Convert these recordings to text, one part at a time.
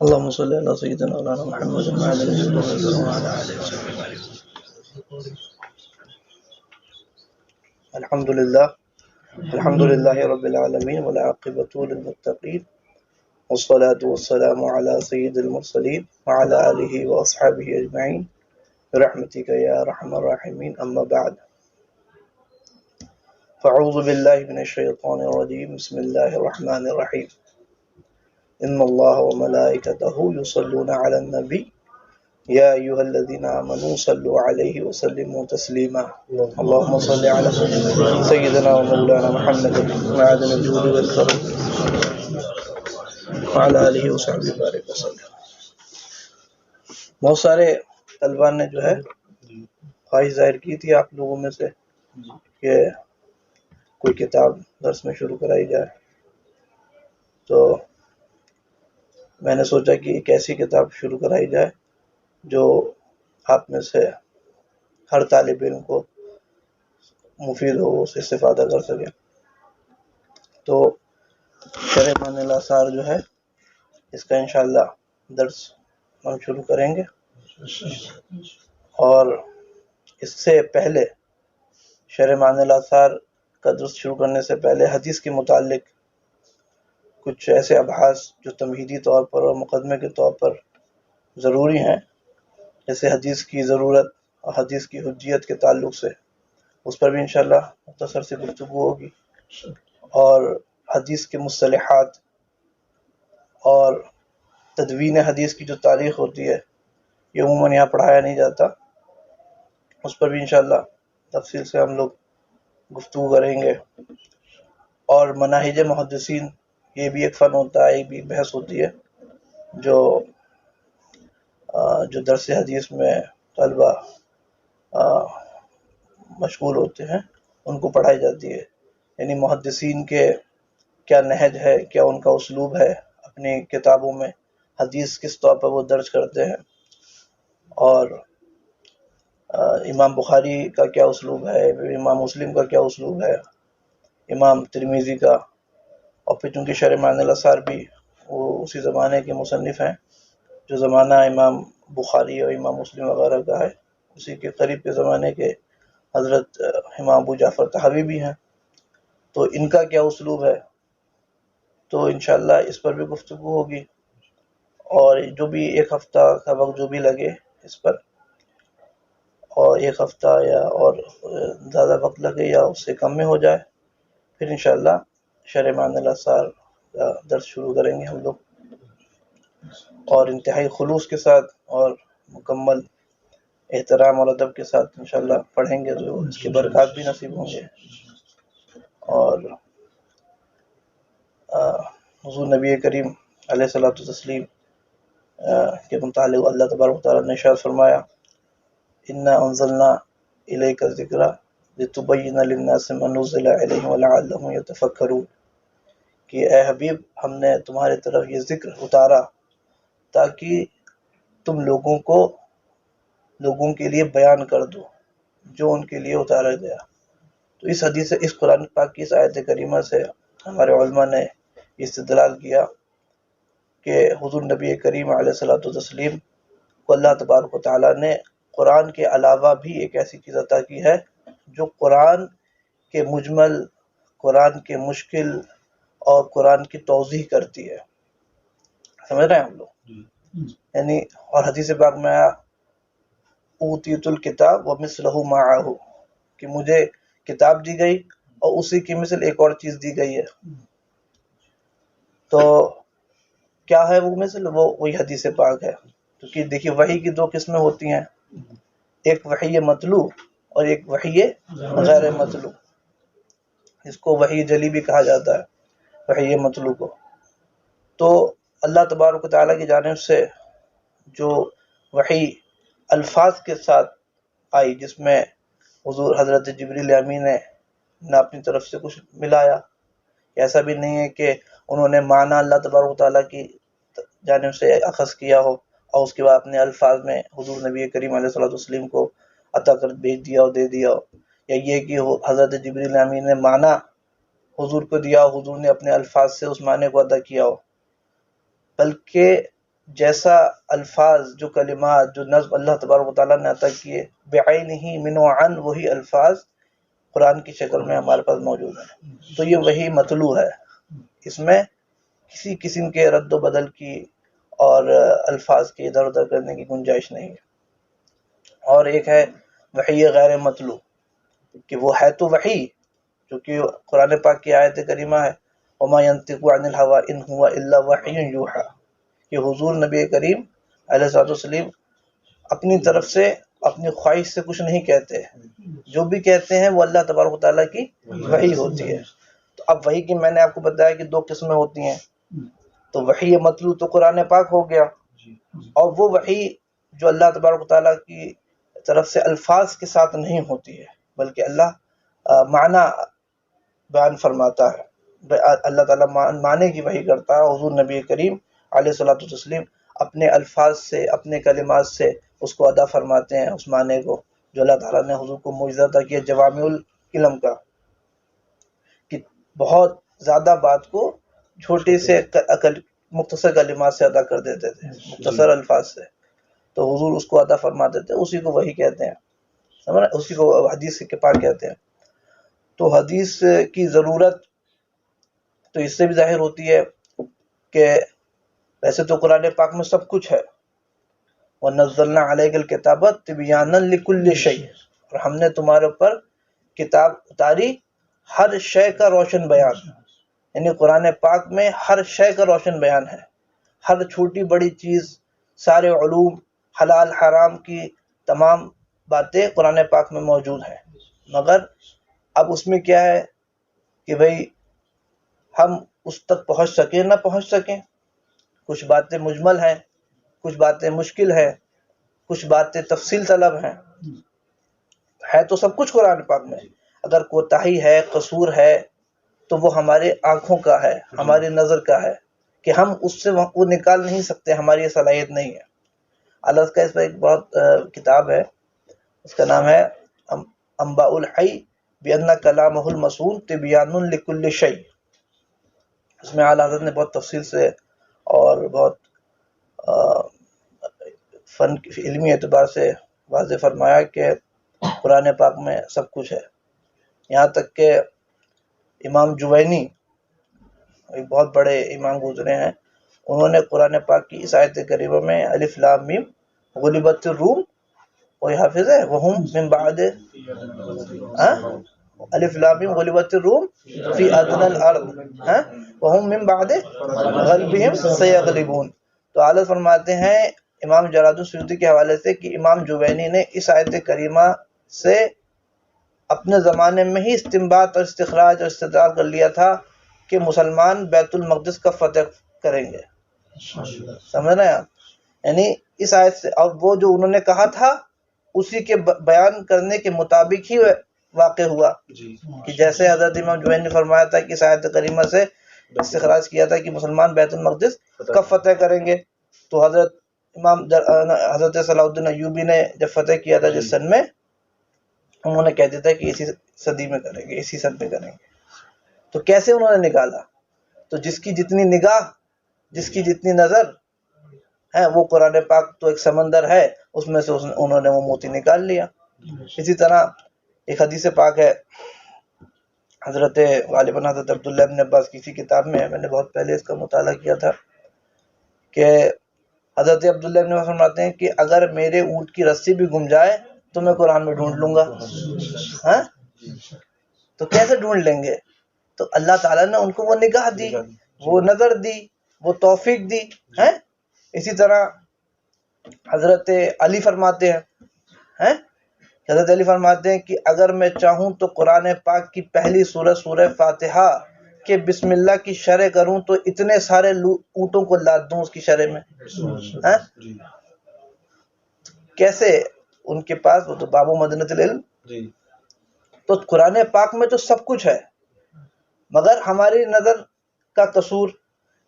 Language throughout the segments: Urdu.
اللهم صل على سيدنا مولانا محمد وعلى آله وصحبه وعلى آله وصحبه. الحمد لله رب العالمين والعاقبة للمتقين والصلاة والسلام على سيد المرسلين وعلى آله وأصحابه أجمعين برحمتك يا أرحم الراحمين. أما بعد، فأعوذ بالله من الشيطان الرجيم. بسم الله الرحمن الرحيم. إن الله وملائكته يصلون على النبي يا أيها الذين آمنوا صلوا عليه وسلموا تسليما. اللهم صل على سيدنا ومولانا محمد معدن الجود والكرم وعلى آلہ وصحبہ بارک وسلم. بہت سارے طلباء نے جو ہے خواہش ظاہر کی تھی آپ لوگوں میں سے کہ کوئی کتاب درس میں شروع کرائی جائے، تو میں نے سوچا کہ ایک ایسی کتاب شروع کرائی جائے جو آپ میں سے ہر طالب علم کو مفید ہو، اس سے استفادہ کر سکے. تو شرح معانی الاثار جو ہے اس کا انشاءاللہ درس ہم شروع کریں گے. اور اس سے پہلے شرح معانی الاثار کا درس شروع کرنے سے پہلے حدیث کے متعلق کچھ ایسے ابحاث جو تمہیدی طور پر اور مقدمے کے طور پر ضروری ہیں، جیسے حدیث کی ضرورت اور حدیث کی حجیت کے تعلق سے، اس پر بھی انشاءاللہ مختصر سے گفتگو ہوگی. اور حدیث کے مصطلحات اور تدوین حدیث کی جو تاریخ ہوتی ہے، یہ عموماً یہاں پڑھایا نہیں جاتا، اس پر بھی انشاءاللہ تفصیل سے ہم لوگ گفتگو کریں گے. اور مناہج محدثین، یہ بھی ایک فن ہوتا ہے، یہ بھی بحث ہوتی ہے جو درس حدیث میں طلبہ مشغول ہوتے ہیں ان کو پڑھائی جاتی ہے. یعنی محدثین کے کیا نہج ہے، کیا ان کا اسلوب ہے، اپنی کتابوں میں حدیث کس طور پر وہ درج کرتے ہیں، اور امام بخاری کا کیا اسلوب ہے، امام مسلم کا کیا اسلوب ہے، امام ترمذی کا. اور پھر چونکہ شرح معانی الاثار بھی وہ اسی زمانے کے مصنف ہیں جو زمانہ امام بخاری اور امام مسلم وغیرہ کا ہے، اسی کے قریب کے زمانے کے حضرت امام ابو جعفر طحاوی بھی ہیں. تو ان کا کیا اسلوب ہے، تو انشاءاللہ اس پر بھی گفتگو ہوگی. اور جو بھی ایک ہفتہ کا وقت جو بھی لگے اس پر، اور ایک ہفتہ یا اور زیادہ وقت لگے یا اس سے کم میں ہو جائے، پھر انشاءاللہ شرح معانی الاثار کا درس شروع کریں گے ہم لوگ، اور انتہائی خلوص کے ساتھ اور مکمل احترام اور ادب کے ساتھ انشاءاللہ پڑھیں گے، تو اس کے برکات بھی نصیب ہوں گے. اور حضور نبی کریم علیہ الصلوۃ والتسلیم کے متعلق اللہ تبارک و تعالیٰ نے ارشاد فرمایا: انا انزلنا الیک الذکر لتبین للناس ما نزل الیہم ولعلہم یتفکرون، کہ اے حبیب ہم نے تمہاری طرف یہ ذکر اتارا تاکہ تم لوگوں کے لیے بیان کر دو جو ان کے لیے اتارا گیا. تو اس حدیث سے، اس قرآن پاک کی اس آیت کریمہ سے ہمارے علماء نے استدلال کیا کہ حضور نبی کریم علیہ الصلوۃ والتسلیم کو اللہ تبارک و تعالیٰ نے قرآن کے علاوہ بھی ایک ایسی چیز عطا کی ہے جو قرآن کے مجمل، قرآن کے مشکل اور قرآن کی توضیح کرتی ہے. سمجھ رہے ہیں ہم لوگ؟ یعنی اور حدیث پاک میں آیا اوتیت الکتاب ومثلہ معہ، کہ مجھے کتاب دی گئی اور اسی کی مثل ایک اور چیز دی گئی ہے. تو کیا ہے وہ مثل؟ وہی حدیث پاک ہے. کیونکہ دیکھیے وحی کی دو قسمیں ہوتی ہیں، ایک وحی مطلوع اور ایک وحی غیر مطلوع. اس کو وحی جلی بھی کہا جاتا ہے، وحی مطلوع کو. تو اللہ تبارک و تعالیٰ کی جانب سے جو وحی الفاظ کے ساتھ آئی، جس میں حضور حضرت جبریل امین نے نہ اپنی طرف سے کچھ ملایا، ایسا بھی نہیں ہے کہ انہوں نے معنی اللہ تبارک و تعالیٰ کی جانب سے اخذ کیا ہو اور اس کے بعد اپنے الفاظ میں حضور نبی کریم علیہ الصلوۃ والسلام کو عطا کر بھیج دیا اور دے دیا ہو، یا یہ کہ حضرت جبریل امین نے معنی حضور کو دیا، حضور نے اپنے الفاظ سے اس معنی کو ادا کیا ہو. بلکہ جیسا الفاظ، جو کلمات، جو نظم اللہ تبارک و تعالیٰ نے عطا کیے، بعینہ من و عن، وہی الفاظ قرآن کی شکل میں ہمارے پاس موجود ہیں. تو یہ وہی مطلوع ہے، اس میں کسی قسم کے رد و بدل کی اور الفاظ کے ادھر ادھر کرنے کی گنجائش نہیں ہے. اور ایک ہے وحی غیر مطلوع، کہ وہ ہے تو وحی جو کہ قرآن پاک کی آیت کریمہ ہے، وما ينطق عن الهوى ان هو الا وحی یوحى، کہ حضور نبی کریم علیہ الصلوۃ والسلام اپنی طرف سے اپنی خواہش سے کچھ نہیں کہتے، جو بھی کہتے ہیں وہ اللہ تبارک و تعالیٰ کی وحی ہوتی ہے. تو اب وحی کی میں نے آپ کو بتایا کہ دو قسمیں ہوتی ہیں. تو وحی مطلوع تو قرآن پاک ہو گیا، اور وہ وحی جو اللہ تبارک و تعالیٰ کی طرف سے الفاظ کے ساتھ نہیں ہوتی ہے، بلکہ اللہ معنی بیان فرماتا ہے، اللہ تعالیٰ معنی کی وحی کرتا ہے. حضور نبی کریم علیہ الصلوۃ والتسلیم اپنے الفاظ سے، اپنے کلمات سے اس کو ادا فرماتے ہیں، اس معنی کو جو اللہ تعالیٰ نے حضور کو معجزہ عطا کیا جوامع الکلم کا، کہ بہت زیادہ بات کو چھوٹے سے مختصر کلمات سے ادا کر دیتے تھے، مختصر الفاظ سے. تو حضور اس کو عطا فرماتے تھے، اسی کو وحی کہتے ہیں، سمجھ، اسی کو حدیث کے پاک کہتے ہیں. تو حدیث کی ضرورت تو اس سے بھی ظاہر ہوتی ہے کہ ویسے تو قرآن پاک میں سب کچھ ہے، وَنَزَّلْنَا عَلَيْكَ الْكِتَابَ تِبْيَانًا لِكُلِّ شَيْءٍ، اور ہم نے تمہارے اوپر کتاب اتاری ہر شے کا روشن بیان. یعنی قرآن پاک میں ہر شے کا روشن بیان ہے، ہر چھوٹی بڑی چیز، سارے علوم، حلال حرام کی تمام باتیں قرآن پاک میں موجود ہیں. مگر اب اس میں کیا ہے کہ بھئی ہم اس تک پہنچ سکیں نہ پہنچ سکیں، کچھ باتیں مجمل ہیں، کچھ باتیں مشکل ہیں، کچھ باتیں تفصیل طلب ہیں. ہے تو سب کچھ قرآن پاک میں، اگر کوتاہی ہے، قصور ہے، تو وہ ہمارے آنکھوں کا ہے، ہماری نظر کا ہے، کہ ہم اس سے وہ نکال نہیں سکتے، ہماری یہ صلاحیت نہیں ہے. اللہ کا اس پر ایک بہت کتاب ہے، اس کا نام ہے انباء الحی بان کلامہ المصون تبیان لکل شیء. اس میں اعلیٰ حضرت نے بہت تفصیل سے اور بہت فن علمی اعتبار سے واضح فرمایا کہ قرآن پاک میں سب کچھ ہے. یہاں تک کہ امام جوینی، ایک بہت بڑے امام گزرے ہیں، انہوں نے قرآن پاک کی اس آیت کریمہ میں الف لام میم غلبت الروم، وہی حافظ ہے، وہم من بعد الف لام میم غلبت الروم فی ادنى الارض وہم من بعد غلبہم سیغلبون. تو اعلیٰ فرماتے ہیں امام جلال السیوطی کے حوالے سے کہ امام جوینی نے اس آیت کریمہ سے اپنے زمانے میں ہی استنباط اور استخراج اور استدلال کر لیا تھا کہ مسلمان بیت المقدس کا فتح کریں گے. سمجھ رہے ہیں آپ؟ یعنی اس آیت سے، اور وہ جو انہوں نے کہا تھا اسی کے بیان کرنے کے مطابق ہی واقع ہوا، کہ جیسے حضرت امام جوینی نے فرمایا تھا کہ اس آیت کریمہ سے استخراج کیا تھا کہ مسلمان بیت المقدس کب فتح کریں گے. تو حضرت صلاح الدین ایوبی نے جب فتح کیا تھا جس سن میں، انہوں نے کہہ دیا تھا کہ اسی صدی میں کریں گے، اسی سن میں کریں گے. تو کیسے انہوں نے نکالا؟ تو جس کی جتنی نگاہ، جس کی جتنی نظر ہے، وہ قرآن پاک تو ایک سمندر ہے، اس میں سے انہوں نے وہ موتی نکال لیا. اسی طرح ایک حدیث پاک ہے حضرت غالباً حضرت عبداللہ ابن عباس کی کسی کتاب میں ہے، میں نے بہت پہلے اس کا مطالعہ کیا تھا، کہ حضرت عبداللہ ابن فرماتے ہیں کہ اگر میرے اونٹ کی رسی بھی گم جائے تو میں قرآن میں ڈھونڈ لوں گا. تو کیسے ڈھونڈ لیں گے؟ تو اللہ تعالیٰ نے ان کو وہ نگاہ دی، وہ نظر دی، وہ توفیق دی. اسی طرح حضرت علی فرماتے ہیں حضرت علی فرماتے ہیں کہ اگر میں چاہوں تو قرآن پاک کی پہلی سورہ سورہ فاتحہ کہ بسم اللہ کی شرح کروں تو اتنے سارے اونٹوں کو لاد دوں اس کی شرح میں. کیسے؟ ان کے پاس وہ تو بابو مدینۃ العلم. تو قرآن پاک میں تو سب کچھ ہے، مگر ہماری نظر کا قصور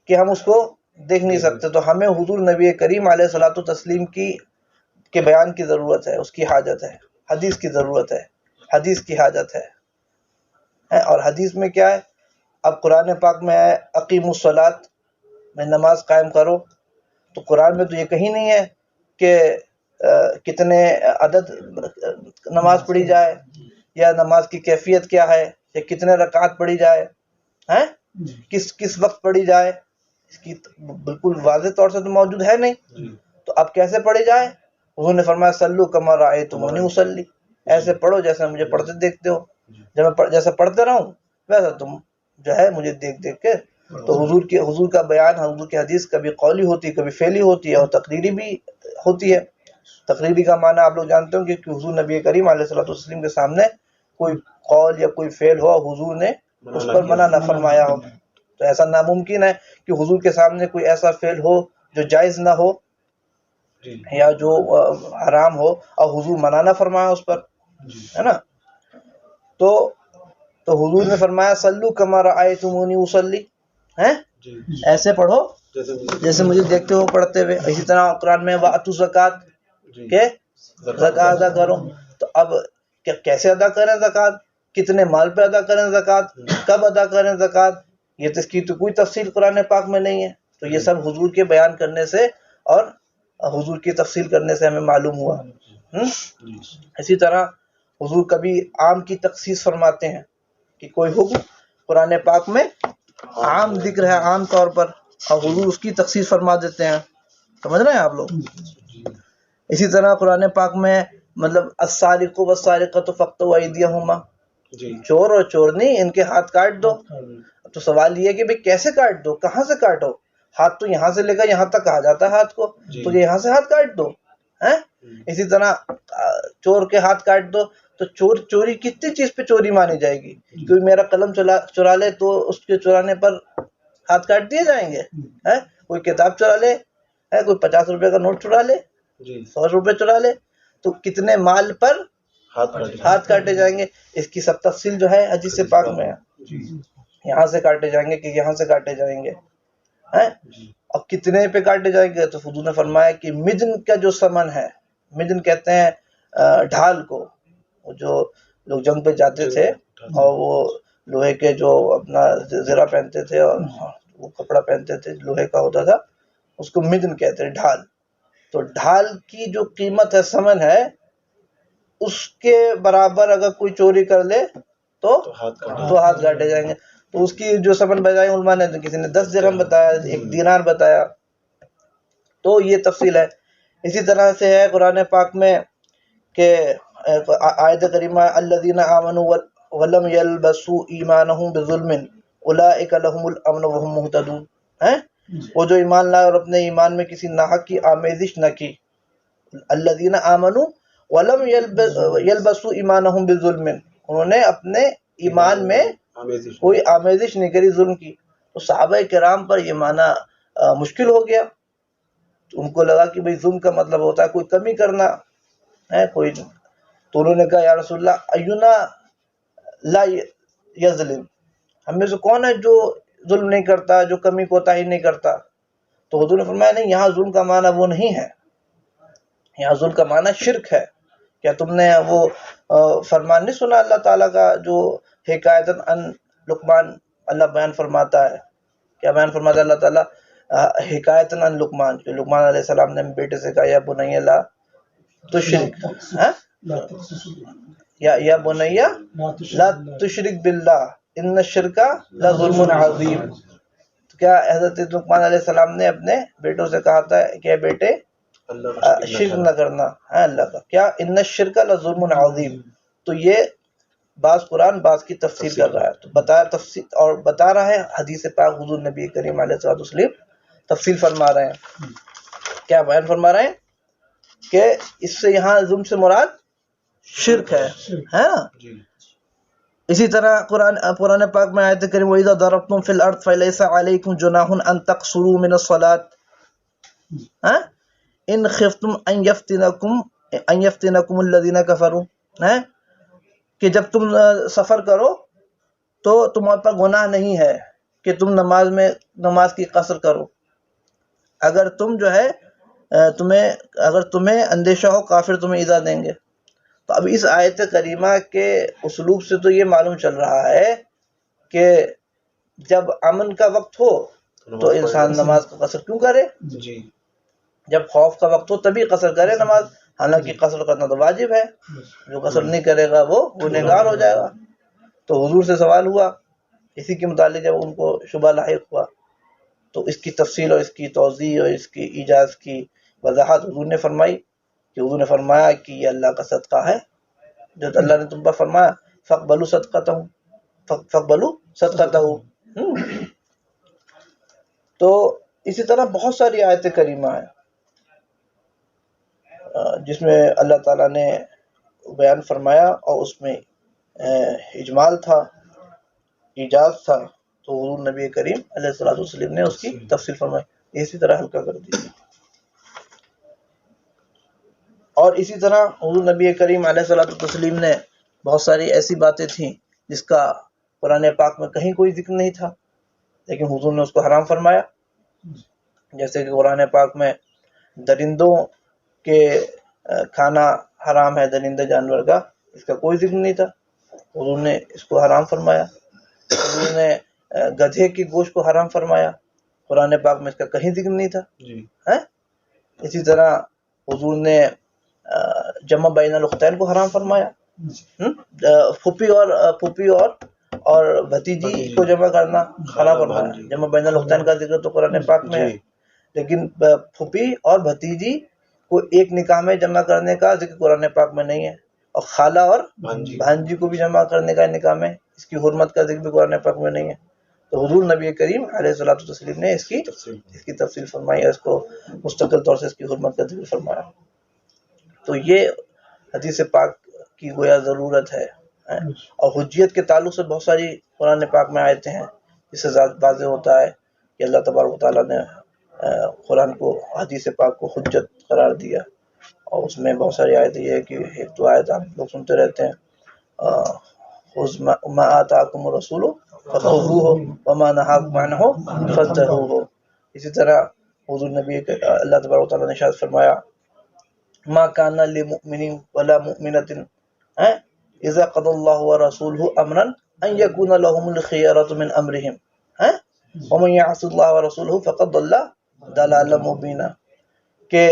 کہ ہم اس کو دیکھ نہیں سکتے. تو ہمیں حضور نبی کریم علیہ الصلوۃ والتسلیم کے بیان کی ضرورت ہے، اس کی حاجت ہے، حدیث کی ضرورت ہے، حدیث کی حاجت ہے. اور حدیث میں کیا ہے؟ اب قرآن پاک میں ہے اقیم الصلاۃ، میں نماز قائم کرو. تو قرآن میں تو یہ کہیں نہیں ہے کہ کتنے عدد نماز پڑھی جائے یا نماز کی کیفیت کیا ہے یا کتنے رکعت پڑھی جائے ہیں کس وقت پڑھی جائے، اس کی بالکل واضح طور سے تو موجود ہے نہیں. تو اب کیسے پڑھی جائے؟ حضور نے فرمایا صلو کما رأیتمونی اصلی، ایسے پڑھو جیسے مجھے پڑھتے دیکھتے ہو. جب میں جیسے پڑھتے رہوں ویسا تم جو ہے مجھے دیکھ دیکھ کے. تو حضور کا بیان، حضور کی حدیث کبھی قولی ہوتی ہے، کبھی فعلی ہوتی ہے، اور تقریری بھی ہوتی ہے. تقریری کا معنی آپ لوگ جانتے ہو کہ حضور نبی کریم علیہ الصلوۃ والسلام کے سامنے کوئی قول یا کوئی فعل ہو، حضور نے اس پر منع نہ فرمایا ہو. تو ایسا ناممکن ہے کہ حضور کے سامنے کوئی ایسا فعل ہو جو جائز نہ ہو یا جو حرام ہو اور حضور منع نہ فرمایا اس پر، ہے نا. تو حضور نے فرمایا صلو کما رأیتمونی اصلی، ہیں ایسے پڑھو جیسے مجھے دیکھتے ہو پڑھتے ہوئے. اسی طرح قرآن میں وَأْتُوا الزَّکَاۃ کہ زکات ادا کرو. تو اب کیسے ادا کریں زکات، کتنے مال پہ ادا کریں زکات، کب ادا کریں زکات، یہ تو اس کی تو کوئی تفصیل قرآن پاک میں نہیں ہے. تو یہ سب حضور کے بیان کرنے سے اور حضور کی تفصیل کرنے سے ہمیں معلوم ہوا. اسی طرح حضور کبھی عام کی تخصیص فرماتے ہیں کہ کوئی حکم قرآن پاک میں عام ذکر ہے عام طور پر، اور حضور اس کی تخصیص فرما دیتے ہیں. سمجھ رہے ہیں آپ لوگ؟ اسی طرح قرآن پاک میں مطلب السارق والسارقۃ فاقطعوا ایدیہما، چور اور چورنی ان کے ہاتھ کاٹ دو. تو سوال یہ ہے کہ بھئی کیسے کاٹ دو، کہاں سے کاٹو؟ ہاتھ تو یہاں سے لے کر یہاں تک کہا جاتا ہے ہاتھ کو، تو یہاں سے ہاتھ کاٹ دو. اسی طرح چور کے ہاتھ کاٹ دو. تو چوری کتنی چیز پہ چوری مانی جائے گی؟ کوئی میرا قلم چرا لے تو اس کے چرانے پر ہاتھ کاٹ دیے جائیں گے؟ کوئی کتاب چرا لے، کوئی 50 روپے کا نوٹ چرا لے، 100 روپے چرا لے، تو کتنے مال پر ہاتھ کاٹے جائیں گے؟ اس کی سب تفصیل جو ہے حدیث پاک میں ہے. یہاں سے کاٹے جائیں گے کہ یہاں سے کاٹے جائیں گے، اور کتنے پہ کاٹے جائیں گے؟ تو حضور نے فرمایا کہ مدن کا جو سمن ہے، مدن کہتے ہیں ڈھال کو، جو لوگ جنگ پہ جاتے تھے اور وہ لوہے کے جو اپنا زرہ پہنتے تھے اور وہ کپڑا پہنتے تھے لوہے کا ہوتا تھا، اس کو مدن کہتے ہیں، ڈھال. تو ڈھال کی جو قیمت ہے، سمن ہے، اس کے برابر اگر کوئی چوری کر لے تو ہاتھ کاٹے جائیں گے. تو اس کی جو سمن بتائی علماء نے، کسی نے 10 درہم بتایا، 1 دینار بتایا. تو یہ تفصیل ہے. اسی طرح سے ہے قرآن پاک میں کہ آیت کریمہ الذین آمنوا ولم یلبسوا ایمانہم بظلم اولئک لہم الامن وہم مہتدون. وہ جو ایمان لائے اور اپنے ایمان میں کسی ناحق کی آمیزش نہ کی. الذین آمنوا ولم یلبسوا ایمانہم بظلم، انہوں نے اپنے ایمان میں کوئی آمیزش نہیں کری، ظلم کی. تو صحابہ کرام پر یہ معنی مشکل ہو گیا. ان کو لگا کہ بھئی ظلم کا مطلب ہوتا ہے کوئی کمی کرنا ہے، کوئی. تو انہوں نے کہا یا رسول اللہ اینا لا یظلم، ہم میں سے کون ہے جو ظلم نہیں کرتا، جو کمی کوتاہی نہیں کرتا؟ تو حضور نے فرمایا نہیں، یہاں ظلم کا معنی وہ نہیں ہے، یہاں ظلم کا معنی شرک ہے. کیا تم نے وہ فرمان نہیں سنا اللہ تعالیٰ کا جو حکایتاً عن لقمان اللہ بیان فرماتا ہے؟ کیا بیان فرماتا ہے اللہ تعالیٰ حکایتاً عن لقمان، جو لقمان علیہ السلام نے بیٹے سے کہا یا بنی لا تشرک، یا بنی لا تشرک باللہ ان الشرک لظلم عظیم. تو کیا حضرت لقمان علیہ السلام نے اپنے بیٹوں سے کہا تھا کہ بیٹے شرک نہ کرنا ہے اللہ کا؟ کیا ان الشرک لظلم عظیم. تو یہ بعض قرآن بعض کی تفسیر کر رہا ہے، تو بتایا تفسیر اور بتا رہا ہے حدیث پاک حضور نبی کریم علیہ الصلوۃ والسلام تفصیل فرما رہے ہیں. کیا بیان فرما رہے ہیں کہ اس سے یہاں ظلم سے مراد شرک ہے نا. اسی طرح قرآن پاک میں آیت کریم وَإِذَا ضَرَبْتُمْ فِي الْأَرْضِ فَلَيْسَ عَلَيْكُمْ جُنَاحٌ أَن تَقْصُرُوا مِنَ الصَّلَاةِ إِنْ خِفْتُمْ أَن يَفْتِنَكُمُ الَّذِينَ كَفَرُوا، کہ جب تم سفر کرو تو تمہارے پر گناہ نہیں ہے کہ تم نماز کی قصر کرو، اگر تم جو ہے اگر تمہیں اندیشہ ہو کافر تمہیں ایذا دیں گے. تو اب اس آیت کریمہ کے اسلوب سے تو یہ معلوم چل رہا ہے کہ جب امن کا وقت ہو تو انسان نماز کا قصر کیوں کرے؟ جب خوف کا وقت ہو تبھی قصر کرے نماز، حالانکہ قصر کرنا تو واجب ہے، جو قصر نہیں کرے گا وہ گنہگار ہو جائے گا۔ تو حضور سے سوال ہوا اسی کے متعلق، جب ان کو شبہ لاحق ہوا تو اس کی تفصیل اور اس کی توضیح اور اس کی ایجاز کی وضاحت حضور نے فرمائی، کہ حضور نے فرمایا کہ یہ اللہ کا صدقہ ہے جو اللہ نے تم پر فرمایا فقبلوا صدقتہ، فقبلوا صدقتہ۔ تو اسی طرح بہت ساری آیت کریمہ ہیں جس میں اللہ تعالیٰ نے بیان فرمایا اور اس میں اجمال تھا، ایجاز تھا، تو حضور نبی کریم علیہ الصلوۃ والسلام نے اس کی تفصیل فرمائی، اسی طرح ہلکا کر دی۔ اور اسی طرح حضور نبی کریم علیہ الصلوۃ والسلام نے بہت ساری ایسی باتیں تھیں جس کا قرآن پاک میں کہیں کوئی ذکر نہیں تھا، لیکن حضور نے اس کو حرام فرمایا، جیسے کہ قرآن پاک میں درندوں کے کھانا حرام ہے، درندہ جانور کا، اس کا کوئی ذکر نہیں تھا، حضور نے اس کو حرام فرمایا۔ حضور نے گدھے کی گوشت کو حرام فرمایا، قرآن پاک میں اس کا کہیں ذکر نہیں تھا۔ اسی طرح حضور نے جمع بین الاختین کو حرام فرمایا، پھوپھی اور بھتیجی کو جمع کرنا حرام فرمایا۔ جمع بین الاختین کا ذکر تو قرآن پاک میں ہے، لیکن پھوپھی اور بھتیجی کو ایک نکاح میں جمع کرنے کا ذکر قرآن پاک میں نہیں ہے، اور خالہ اور بھانجی کو بھی جمع کرنے کا نکاح میں، اس کی حرمت کا ذکر بھی قرآن پاک میں نہیں ہے۔ تو حضور نبی کریم علیہ الصلوۃ والسلام نے اس کی تفصیل فرمائی ہے، اس کو مستقل طور سے اس کی حرمت کا ذکر فرمایا۔ تو یہ حدیث پاک کی گویا ضرورت ہے، اور حجیت کے تعلق سے بہت ساری قرآن پاک میں آیتیں ہیں جس سے واضح ہوتا ہے کہ اللہ تبارک و تعالیٰ نے قرآن کو، حدیث پاک کو حجت قرار دیا، اور اس میں بہت ساری آیتیں یہ ہے کہ ایک تو آیت آپ لوگ سنتے رہتے ہیں ما آتاکم الرسول فخذوہ وما نہاکم عنہ فانتہوا۔ اسی طرح حضور نبی اللہ تبارک و تعالیٰ نے ارشاد فرمایا ما کان لمؤمن ولا مؤمنۃ اذا قضى الله ورسوله امرا ان يكون لهم الخيارة من امرهم ومن يعص الله ورسوله فقد ضل ضلالا مبینا، کہ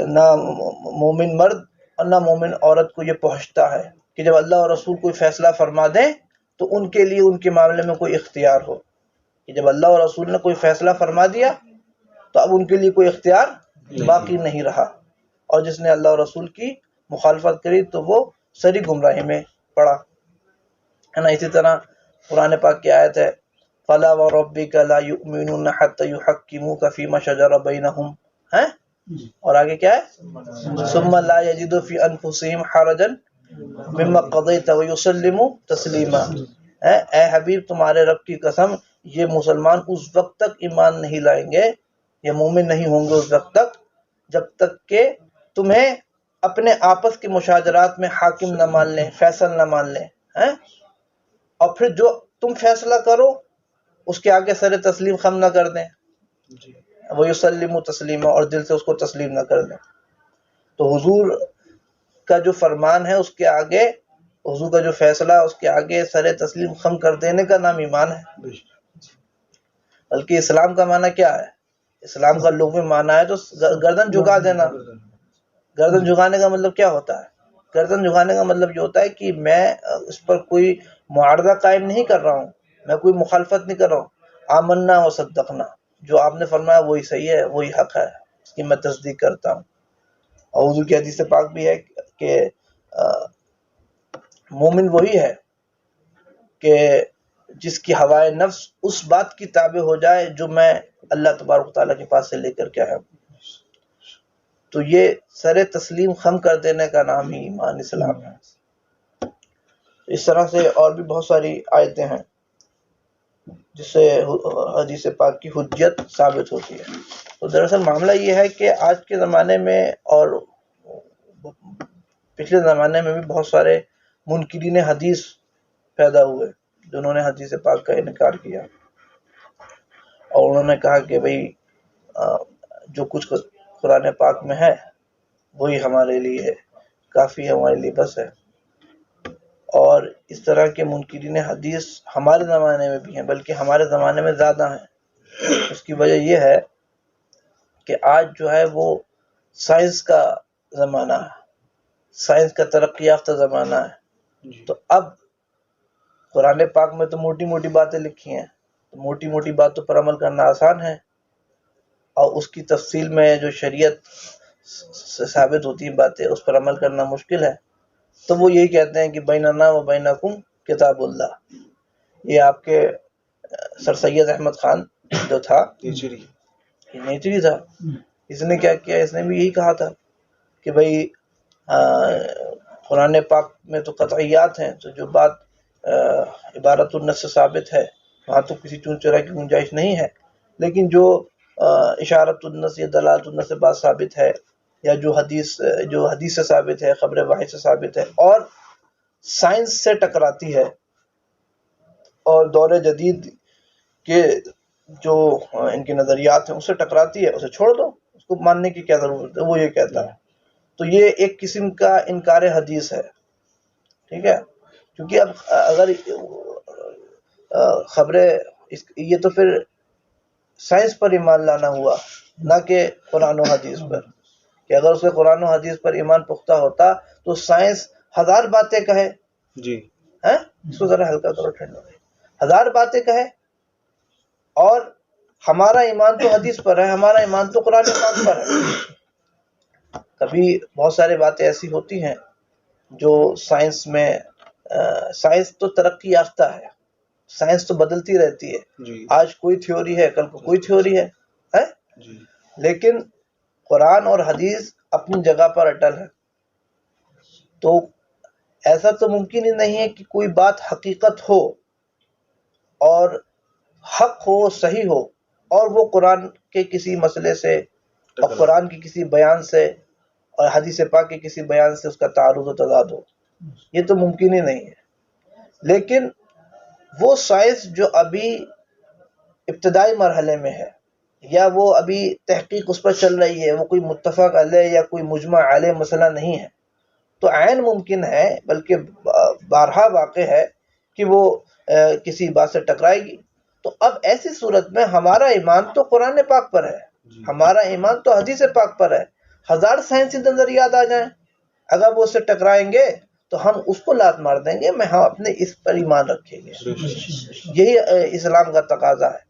نہ مومن مرد اور نہ مومن عورت کو یہ پہنچتا ہے کہ جب اللہ اور رسول کوئی فیصلہ فرما دیں تو ان کے لیے ان کے معاملے میں کوئی اختیار ہو، کہ جب اللہ اور رسول نے کوئی فیصلہ فرما دیا تو اب ان کے لیے کوئی اختیار باقی نہیں رہا، اور جس نے اللہ اور رسول کی مخالفت کری تو وہ سری گمراہی میں پڑا ہے نا۔ اسی طرح قرآن پاک کی آیت ہے فَلَا وَرَبِّكَ لَا يُؤْمِنُونَ حَتَّى يُحَكِّمُوكَ فِي مَا شَجَرَ بَيْنَهُمْ، اور آگے کیا ہے ثُمَّ لَا يَجِدُوا فِي أَنفُسِهِمْ حَرَجًا مِمَّا قَضَيْتَ وَيُسَلِّمُوا تَسْلِيمًا۔ اے حبیب تمہارے رب کی قسم یہ مسلمان اس وقت تک ایمان نہیں لائیں گے، یہ مومن نہیں ہوں گے اس وقت تک جب تک کہ تمہیں اپنے آپس کے مشاجرات میں حاکم نہ مان لیں، فیصل نہ مان لیں، اور پھر جو تم فیصلہ کرو اس کے آگے سر تسلیم خم نہ کر دیں، وَيُسَلِّمُوا تَسْلِيمًا، اور دل سے اس کو تسلیم نہ کر دیں۔ تو حضور کا جو فرمان ہے اس کے آگے، حضور کا جو فیصلہ ہے اس کے آگے سر تسلیم خم کر دینے کا نام ایمان ہے۔ بلکہ اسلام کا معنی کیا ہے؟ اسلام کا لغوی معنی ہے تو گردن جھکا دینا۔ گردن جھکانے کا مطلب کیا ہوتا ہے؟ گردن جھکانے کا مطلب یہ ہوتا ہے کہ میں اس پر کوئی معارضہ قائم نہیں کر رہا ہوں، میں کوئی مخالفت نہیں کر رہا ہوں، آمنا و صدقنا، جو آپ نے فرمایا وہی صحیح ہے، وہی حق ہے، اس کی میں تصدیق کرتا ہوں۔ اور حضور کی حدیث پاک بھی ہے کہ مومن وہی ہے کہ جس کی ہوائے نفس اس بات کی تابع ہو جائے جو میں اللہ تبارک و تعالیٰ کے پاس سے لے کر کے آیا ہوں۔ تو یہ سر تسلیم خم کر دینے کا نام ہی ایمان اسلام ہے۔ اس طرح سے اور بھی بہت ساری آیتیں ہیں جس سے حدیث پاک کی حجت ثابت ہوتی ہے۔ تو دراصل معاملہ یہ ہے کہ آج کے زمانے میں اور پچھلے زمانے میں بھی بہت سارے منکرین حدیث پیدا ہوئے جنہوں نے حدیث پاک کا انکار کیا، اور انہوں نے کہا کہ بھئی جو کچھ قرآن پاک میں ہے وہی ہمارے لیے کافی ہے، ہمارے لیے بس ہے۔ اور اس طرح کے منکرین حدیث ہمارے زمانے میں بھی ہیں، بلکہ ہمارے زمانے میں زیادہ ہیں۔ اس کی وجہ یہ ہے کہ آج جو ہے وہ سائنس کا زمانہ ہے، سائنس کا ترقی یافتہ زمانہ ہے، تو اب قرآن پاک میں تو موٹی موٹی باتیں لکھی ہیں، تو موٹی موٹی باتوں پر عمل کرنا آسان ہے، اور اس کی تفصیل میں جو شریعت سے ثابت ہوتی ہیں باتیں اس پر عمل کرنا مشکل ہے۔ تو وہ یہی کہتے ہیں کہ بیننا و بینکم کتاب اللہ۔ یہ آپ کے سر سید احمد خان جو تھا، یہ نیچری تھا، اس نے کیا کیا، اس نے بھی یہی کہا تھا کہ بھئی قرآن پاک میں تو قطعیات ہیں، تو جو بات عبارت النص سے ثابت ہے وہاں تو کسی چون چرا کی گنجائش نہیں ہے، لیکن جو اشارت النص یا دلالت النص سے بات ثابت ہے، یا جو حدیث سے ثابت ہے، خبر واحد سے ثابت ہے، اور سائنس سے ٹکراتی ہے اور دور جدید کے جو ان کے نظریات ہیں اس سے ٹکراتی ہے، اسے چھوڑ دو، اس کو ماننے کی کیا ضرورت ہے، وہ یہ کہتا ہے۔ تو یہ ایک قسم کا انکار حدیث ہے، ٹھیک ہے، کیونکہ اب اگر خبریں، یہ تو پھر سائنس پر ایمان لانا ہوا، نہ کہ قرآن و حدیث پر، کہ اگر اس کے قرآن و حدیث پر ایمان پختہ ہوتا تو سائنس ہزار باتیں کہے، اس کو ذرا ہلکا کرو، ٹھنڈا، ہزار باتیں کہے، اور ہمارا ایمان تو حدیث پر ہے، ہمارا ایمان تو قرآن پاک پر ہے۔ کبھی بہت سارے باتیں ایسی ہوتی ہیں جو سائنس میں، سائنس تو ترقی یافتہ ہے، سائنس تو بدلتی رہتی ہے، آج کوئی تھیوری ہے کل کو کوئی تھیوری ہے، لیکن قرآن اور حدیث اپنی جگہ پر اٹل ہے۔ تو ایسا تو ممکن ہی نہیں ہے کہ کوئی بات حقیقت ہو اور حق ہو، صحیح ہو، اور وہ قرآن کے کسی مسئلے سے اور قرآن کے کسی بیان سے اور حدیث پاک کے کسی بیان سے اس کا تعارض و تضاد ہو، یہ تو ممکن ہی نہیں ہے۔ لیکن وہ سائنس جو ابھی ابتدائی مرحلے میں ہے، یا وہ ابھی تحقیق اس پر چل رہی ہے، وہ کوئی متفق علیہ یا کوئی مجمع علیہ مسئلہ نہیں ہے، تو عین ممکن ہے، بلکہ بارہا واقع ہے کہ وہ کسی بات سے ٹکرائے گی۔ تو اب ایسی صورت میں ہمارا ایمان تو قرآن پاک پر ہے، ہمارا ایمان تو حدیث پاک پر ہے، ہزار سائنسی نظریات آ جائیں، اگر وہ اس سے ٹکرائیں گے تو ہم اس کو لات مار دیں گے، ہم اپنے اس پر ایمان رکھیں گے۔ یہی اسلام کا تقاضا ہے۔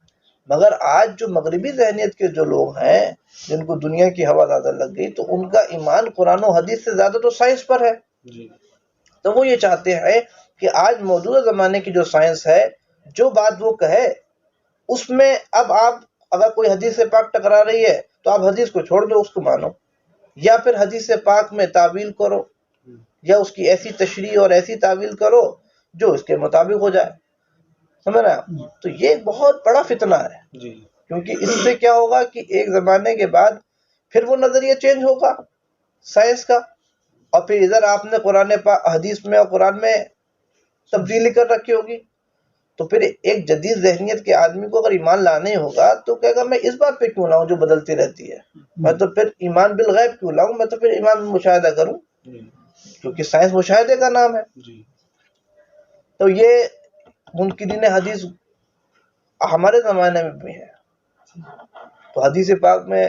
مگر آج جو مغربی ذہنیت کے جو لوگ ہیں، جن کو دنیا کی ہوا زیادہ لگ گئی، تو ان کا ایمان قرآن و حدیث سے زیادہ تو سائنس پر ہے۔ تو وہ یہ چاہتے ہیں کہ آج موجودہ زمانے کی جو سائنس ہے، جو بات وہ کہے اس میں اب آپ اگر کوئی حدیث پاک ٹکرا رہی ہے تو آپ حدیث کو چھوڑ دو، اس کو مانو، یا پھر حدیث پاک میں تعویل کرو، یا اس کی ایسی تشریح اور ایسی تعویل کرو جو اس کے مطابق ہو جائے، سمجھ رہے ہیں؟ تو یہ بہت بڑا فتنہ ہے، کیونکہ اس سے کیا ہوگا کہ ایک زمانے کے بعد پھر وہ نظریہ چینج ہوگا سائنس کا، اور پھر ادھر آپ نے قرآن حدیث میں اور قرآن میں تبدیلی کر رکھی ہوگی، تو پھر ایک جدید ذہنیت کے آدمی کو اگر ایمان لانا ہی ہوگا تو کہے گا میں اس بات پہ کیوں لاؤں جو بدلتی رہتی ہے، میں تو پھر ایمان بالغیب کیوں لاؤں، میں تو پھر ایمان مشاہدہ کروں، کیونکہ سائنس مشاہدے کا نام ہے۔ تو یہ منکرین حدیث ہمارے زمانے میں بھی ہے۔ تو حدیث پاک میں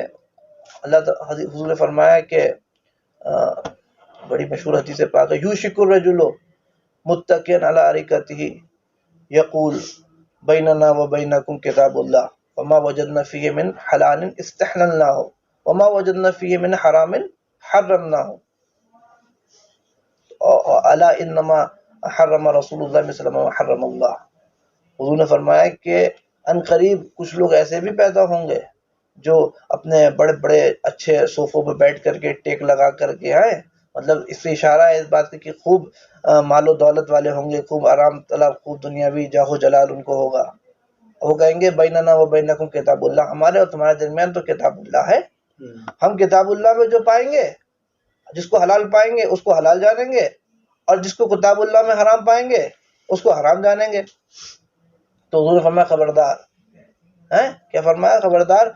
حضور نے فرمایا کہ بڑی مشہور حدیث پاک ہے، یوشک الرجل متکئا علی ارائکتہ یقول بیننا و بینکم کتاب اللہ وما وجدنا فیہ من حلال استحللناہ وما وجدنا فیہ من حرام حرمناہ الا انما حرم رسول اللہ صلی اللہ علیہ وسلم وحرم اللہ۔ حضور نے فرمایا کہ ان قریب کچھ لوگ ایسے بھی پیدا ہوں گے جو اپنے بڑے بڑے اچھے صوفوں پہ بیٹھ کر کے ٹیک لگا کر کے آئے، مطلب اس سے اشارہ ہے اس بات کہ خوب مال و دولت والے ہوں گے، خوب آرام طلب، خوب دنیاوی جاہ و جلال ان کو ہوگا، وہ کہیں گے بیننا و بینکم کتاب اللہ، ہمارے اور تمہارے درمیان تو کتاب اللہ ہے، ہم کتاب اللہ میں جو پائیں گے، جس کو حلال پائیں گے اس کو حلال جانیں گے، اور جس کو کتاب اللہ میں حرام پائیں گے اس کو حرام جانیں گے۔ تو حضور نے فرمایا خبردار، کیا فرمایا؟ خبردار،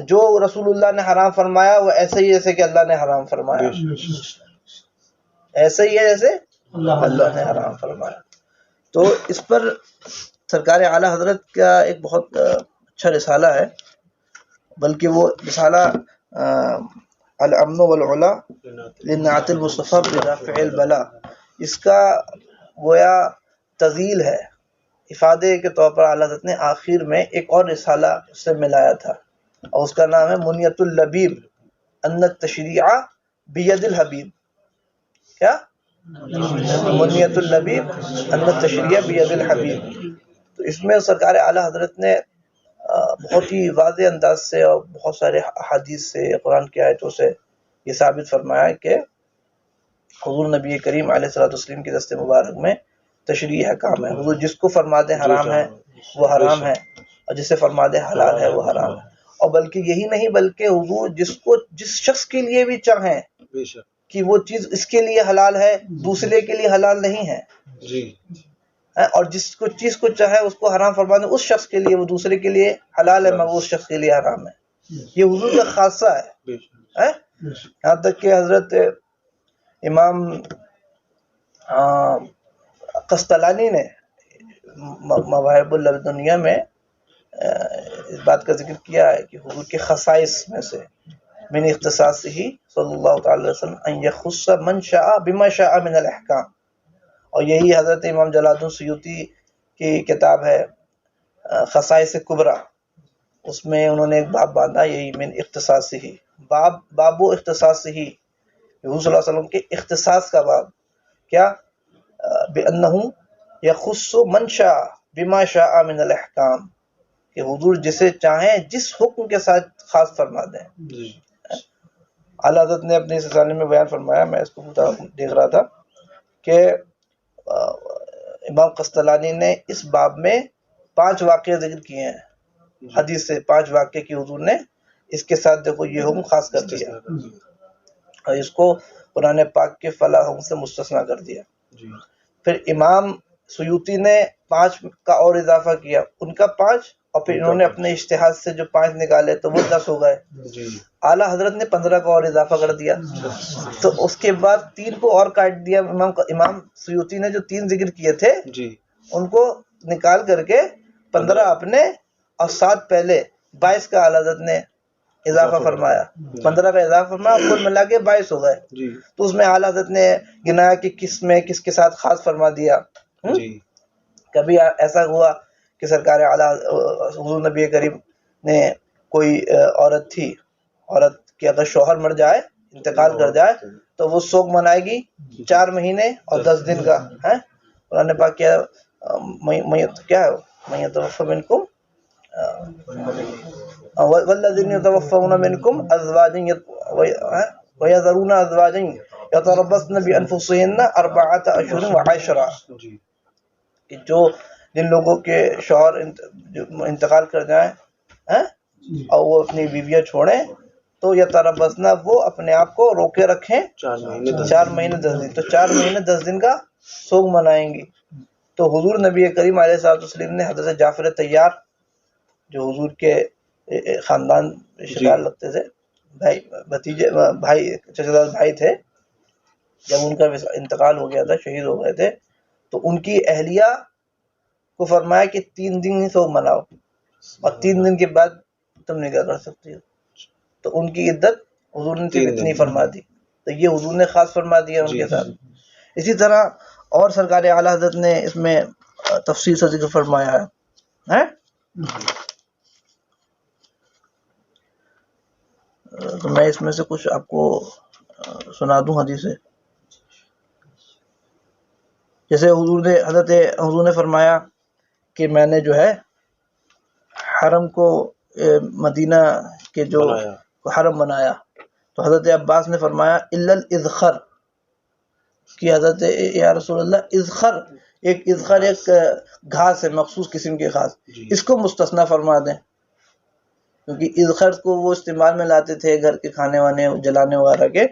جو رسول اللہ نے حرام فرمایا وہ ایسے ہی جیسے کہ اللہ نے حرام فرمایا، ایسے ہی ہے جیسے اللہ نے حرام فرمایا۔ تو اس پر سرکار اعلیٰ حضرت کا ایک بہت اچھا رسالہ ہے، بلکہ وہ رسالہ الامن والعلا لنعت المصطفیٰ بدافع البلا، اس کا گویا تزیل ہے، افادے کے طور پر اعلیٰ حضرت نے آخر میں ایک اور رسالہ اس سے ملایا تھا، اور اس کا نام ہے منیت اللبیب ان التشریع بید الحبیب. کیا؟ منیت اللبیب ان التشریع بید الحبیب. تو اس میں سرکار اعلیٰ حضرت نے بہت ہی واضح انداز سے اور بہت سارے احادیث سے، قرآن کی آیتوں سے یہ ثابت فرمایا کہ حضور نبی کریم علیہ الصلوۃ والسلام کی دست مبارک میں تشریع حکام ہے. حضور جس کو فرما دے حرام ہے وہ حرام ہے، اور جسے فرما دے حلال ہے وہ حرام ہے. اور بلکہ یہی نہیں، بلکہ حضور جس شخص کے لیے بھی چاہیں کہ وہ چیز اس کے لیے حلال ہے دوسرے کے لیے حلال نہیں ہے، اور جس کو چیز کو چاہے اس کو حرام فرما دے اس شخص کے لیے وہ دوسرے کے لیے حلال ہے مگر اس شخص کے لیے حرام ہے. یہ حضور کا خاصہ ہے. یہاں تک کہ حضرت امام قسطلانی نے مواہب اللدنیہ میں اس بات کا ذکر کیا ہے کہ حضور کے خصائص میں سے من اختصاصہ صلی اللہ تعالی علیہ وسلم ان یخص من شاء بما شاء من الاحکام. اور یہی حضرت امام جلال الدین سیوطی کی کتاب ہے خصائص کبریٰ، اس میں انہوں نے ایک باب باندھا یہی من اختصاصہ، باب و اختصاصہ، حضور صلی اللہ علیہ وسلم کے اختصاص کا باب. کیا؟ بأنہ یخص من شاء بما شاء من الاحکام، کہ حضور جسے چاہیں جس حکم کے ساتھ خاص فرما دیں. اعلیٰ حضرت نے اپنے اس رسالے میں بیان فرمایا، میں اس کو دیکھ رہا تھا کہ امام قسطلانی نے اس باب میں 5 واقعے ذکر کیے ہیں، حدیث سے 5 واقعے کی حضور نے اس کے ساتھ دیکھو یہ حکم خاص کر دیا، اور اس کو قرآن پاک کے فلاں حکم سے مستثنا کر دیا. پھر امام سیوطی نے 5 کا اور اضافہ کیا، ان کا 5، اور پھر انہوں نے اپنے اجتہاد سے جو 5 نکالے تو وہ 10 ہو گئے. اعلیٰ حضرت نے 15 کا اور اضافہ کر دیا، تو اس کے بعد 3 کو اور کاٹ دیا. امام سیوطی نے جو 3 ذکر کیے تھے ان کو نکال کر کے 15 اپنے اور 7 پہلے 22 کا اعلیٰ حضرت نے اضافہ فرمایا، 15 کا اضافہ فرمایا، کل ملا کے 22 ہو گئے. تو اس میں اعلیٰ حضرت نے گنایا کہ کس میں کس کے ساتھ خاص فرما دیا. کبھی ایسا ہوا کہ سرکار اعلیٰ حضور نبی کریم نے کوئی عورت تھی، عورت کے اگر شوہر مر جائے، انتقال کر جائے تو وہ سوگ منائے گی 4 مہینے اور 10 دن کا ہے. قرآن پاک کیا ہے، من یتوفی منکم والذین یتوفون منکم ویذرون ازواجا یتربصن بانفسہن 4 اشہر وعشرا، کہ جن لوگوں کے شوہر انتقال کر جائیں اور وہ اپنی بیویاں چھوڑیں تو یتربصن، وہ اپنے آپ کو روکے رکھیں 4 مہینے 10 دن، تو 4 مہینے 10 دن کا سوگ منائیں گی. تو حضور نبی کریم علیہ الصلوۃ والسلام نے حضرت جعفر طیار جو حضور کے خاندان رشتہ دار لگتے تھے، بھائی چچا بھائی تھے، جب ان کا انتقال ہو گیا تھا، شہید ہو گئے تھے، تو ان کی اہلیہ کو فرمایا کہ 3 دن ہی سوگ مناؤ اور 3 دن کے بعد تم نکاح کر سکتی ہو. تو ان کی عدت حضور نے اتنی فرما دی، تو یہ حضور نے خاص فرما دیا ان کے ساتھ. اسی طرح اور سرکار اعلیٰ حضرت نے اس میں تفصیل سے ذکر فرمایا ہے. تو میں اس میں سے کچھ آپ کو سنا دوں حدیثیں. جیسے حضور نے فرمایا کہ میں نے جو ہے حرم کو مدینہ کے جو حرم بنایا، تو حضرت عباس نے فرمایا الا الاذخر، کہ حضرت یا رسول اللہ اذخر ایک گھاس ہے مخصوص قسم کے گھاس، اس کو مستثنا فرما دیں، کیونکہ اذخر کو وہ استعمال میں لاتے تھے گھر کے کھانے وانے جلانے وغیرہ کے.